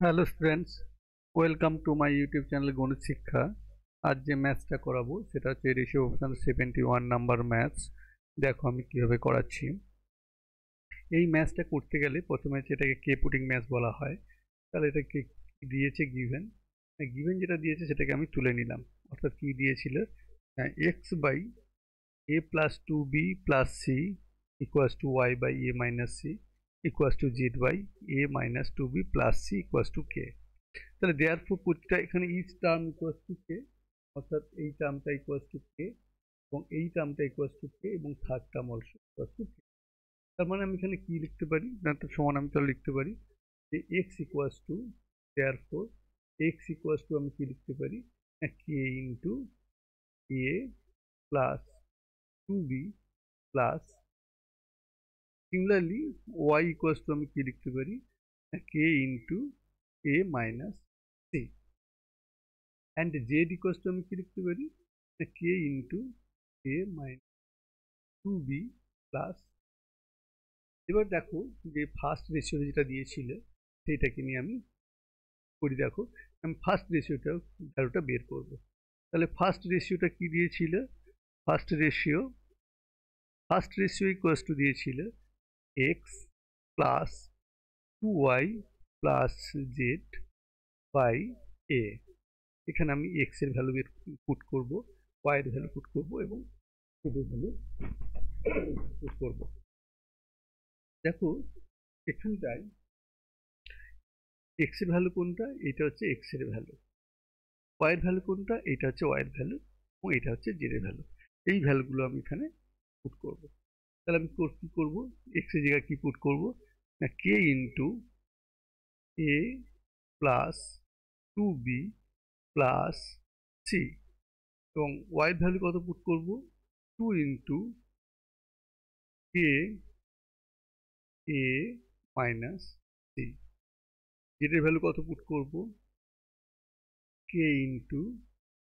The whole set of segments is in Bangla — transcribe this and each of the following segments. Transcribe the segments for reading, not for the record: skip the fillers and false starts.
Hello students, welcome to my YouTube channel গণিত শিক্ষা। আজ যে ম্যাথসটা করাবো সেটা হচ্ছে রেশিও অপশন 71 নাম্বার ম্যাথস। দেখো আমি কিভাবে করাচ্ছি। এই ম্যাথসটা করতে গেলে প্রথমে হচ্ছে এটাকে কে পুটিং ম্যাথস বলা হয়। তাহলে এটা কে দিয়েছে গিভেন, গিভেন যেটা দিয়েছে সেটাকে আমি তুলে নিলাম। অর্থাৎ কি দিয়েছিল, X by A plus two B plus C equals to Y by A minus C equals to Z by A minus two B plus C equals to K. তাহলে দেয়ারফর প্রতিটা এখানে each term equals to K, অর্থাৎ এই টার্মটা ইকুয়াস টু কে এবং এই টার্মটা ইকুয়াস টু কে এবং third term also equals to K. তার মানে আমি এখানে কি লিখতে পারি না, তার সমান আমি তাহলে লিখতে পারি যে X equals to, therefore X equals to আমি কি লিখতে পারি না, K into A plus two B plus, similarly Y equals to আমি কি লিখতে পারি না, K into A minus C, and Z equals to আমি কি লিখতে পারি না, K into A minus two B plus. এবার দেখো যে ফার্স্ট রেশিও যেটা দিয়েছিল সেইটাকে নিয়ে আমি করি। দেখো আমি ফার্স্ট রেশিওটা ভ্যালুটা বের করব। তাহলে ফার্স্ট রেশিওটা কি দিয়েছিল, ফার্স্ট রেশিও ইকুয়াস টু দিয়েছিল X plus two Y plus Z by A. এখানে আমি এক্স এর ভ্যালু পুট করব, ওয়াই এর ভ্যালু পুট করব এবং জেড এর ভ্যালু পুট করব। দেখো এখানটায় এক্স এর ভ্যালু কোনটা, এটা হচ্ছে এক্স এর ভ্যালু, ওয়াই এর ভ্যালু কোনটা, এটা হচ্ছে ওয়াই এর ভ্যালু এবং এটা হচ্ছে জেড এর ভ্যালু। এই ভ্যালুগুলো আমি এখানে পুট করব। তাহলে আমি কি করব, এক্স এর জায়গায় কি পুট করব না, K into A plus two B plus C এবং ওয়াই এর ভ্যালু কত পুট করব, two into K A minus C. Z এর ভ্যালু কত পুট করব, K into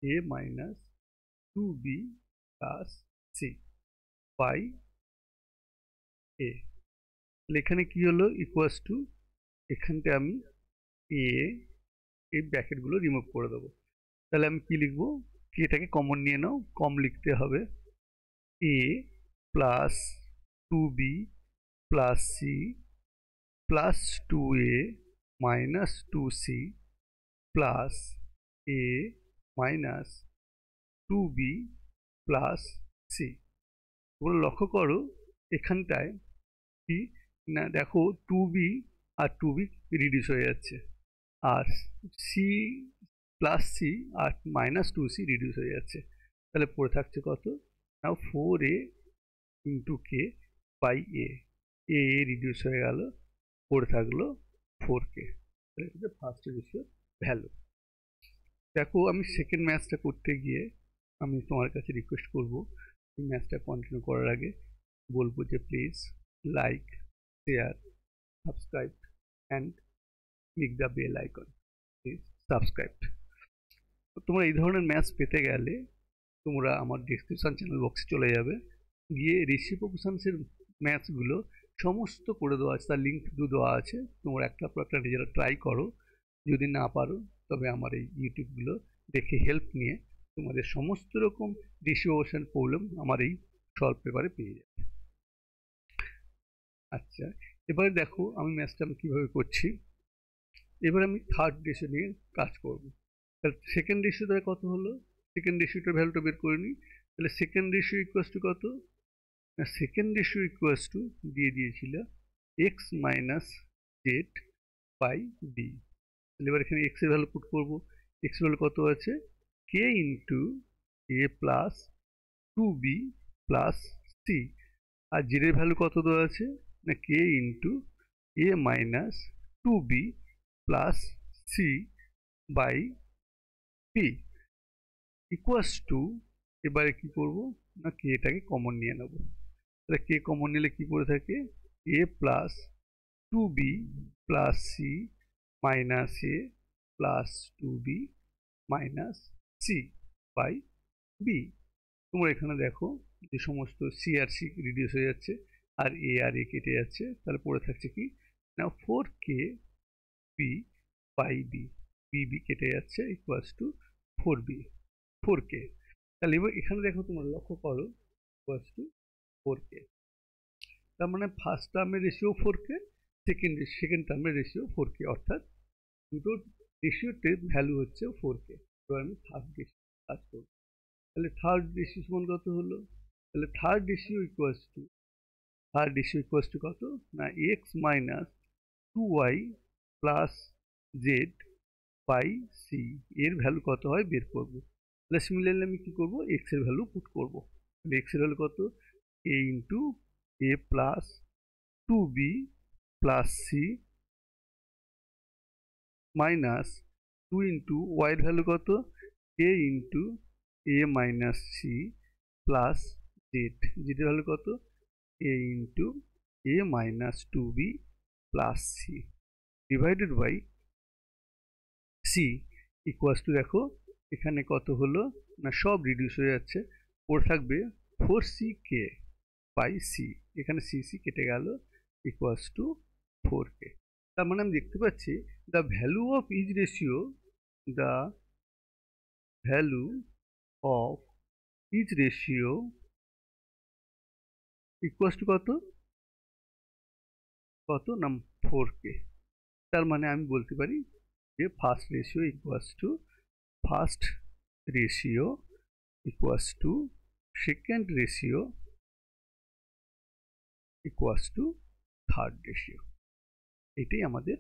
A minus two B plus C by A. এখানে কি হলো ইকুয়াস টু, এখানটা আমি এ এই ব্র্যাকেটগুলো রিমুভ করে দেবো। তাহলে আমি কি লিখবো, কি এটাকে কমন নিয়ে নাও, কম লিখতে হবে A plus two B plus C plus two A minus two C plus A minus two B plus C. তোমরা লক্ষ্য করো এখানটায় কি না, দেখো টু বি আর টু বি রিডিউস হয়ে যাচ্ছে, আর সি প্লাস সি আর মাইনাস টু সি রিডিউস হয়ে যাচ্ছে। তাহলে পড়ে থাকছে কত না, four A into K by A. A reduce হয়ে গেল, পড়ে থাকলো ফোর কে। তাহলে এটা ফার্স্ট রেশিও ভ্যালু। দেখো আমি সেকেন্ড ম্যাথসটা করতে গিয়ে আমি তোমার কাছে রিকোয়েস্ট করব, এই ম্যাথসটা কন্টিনিউ করার আগে বলবো যে please like, share, subscribe and click the bell icon. Please subscribe. তোমরা এই ধরনের ম্যাথস পেতে গেলে তোমরা আমার ডেসক্রিপশন চ্যানেল বক্সে চলে যাবে, গিয়ে রেসিপ্রোকেশনসের ম্যাথসগুলো সমস্ত করে দেওয়া আছে, তার লিঙ্ক শুধু দেওয়া আছে। তোমরা একটা পর একটা নিজেরা ট্রাই করো, যদি না পারো তবে আমার এই ইউটিউবগুলো দেখে হেল্প নিয়ে তোমাদের সমস্ত রকম রেসিপ্রোকেশন প্রবলেম আমার এই সলভ পেপারে পেয়ে যাবে। আচ্ছা, এবারে দেখো আমি ম্যাথসটা আমি কীভাবে করছি। এবার আমি থার্ড রেশিও নিয়ে কাজ করব। তাহলে সেকেন্ড রেশিও দ্বারা কত হলো, সেকেন্ড রেশিওটার ভ্যালুটা বের করে নিই। তাহলে সেকেন্ড রেশিও ইকুয়াস টু কত না, সেকেন্ড রেশিও ইকুয়াস টু দিয়ে দিয়েছিল X minus Z by B. তাহলে এবার এখানে এক্স এর ভ্যালু পুট করবো। এক্স ভ্যালু কত আছে, K into A plus two B plus C, আর জেড এর ভ্যালু কত দেওয়া আছে না, K into A minus two B plus C by P equals to. এবারে কি করব না, কে এটাকে কমন নিয়ে নেব। তাহলে কে কমন নিলে কি পড়ে থাকে, A plus two B plus C minus A plus two B minus C by B. তোমরা এখানে দেখো যে সমস্ত সি আর সি রিডিউস হয়ে যাচ্ছে আর এ কেটে যাচ্ছে। তাহলে পড়ে থাকছে কি না, ফোর কে বি পাই বি, বি বি কেটে যাচ্ছে, ইকুয়ালস টু 4b, 4k। তাহলে এবার এখানে দেখো, তোমরা লক্ষ্য করো, ইকুয়ালস টু 4k। তার মানে ফার্স্ট টার্মের রেশিও 4k, সেকেন্ড টার্মের রেশিও 4k, অর্থাৎ দুটো রেশিওতে ভ্যালু হচ্ছে 4k। এবার আমি থার্ড রেশিও কাজ করবো। তাহলে থার্ড রেশিও সমান কত হলো? তাহলে থার্ড রেশিও ইকুয়ালস টু কত না, x minus 2y plus Z by c, এর ভ্যালু কত হয় বের করবো। তাহলে সিমিলারলি আমি কি করবো, এক্স এর ভ্যালু পুট করবো। এক্স এর ভ্যালু কত, A into A plus 2b plus C minus 2 into Y এর ভ্যালু কত, A into A minus C plus Z, Z এর ভ্যালু কত, A into A minus 2b plus C divided by C equals to, দেখো এখানে কত হলো না, সব রিডিউস হয়ে যাচ্ছে, পড়ে থাকবে 4ck বাই সি, এখানে সি সি কেটে গেল, ইকুয়ালস টু 4k। তার মানে আমি দেখতে পাচ্ছি the value of each ratio, the value of each ratio equals to কত, কত না 4k। তার মানে আমি বলতে পারি যে first ratio equals two second ratio equals two third ratio. এটাই আমাদের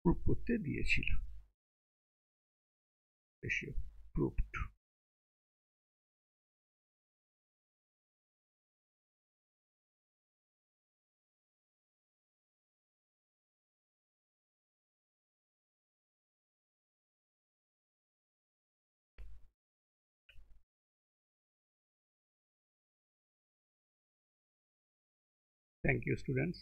প্রুফ করতে দিয়েছিল, ratio proofed. Thank you, students.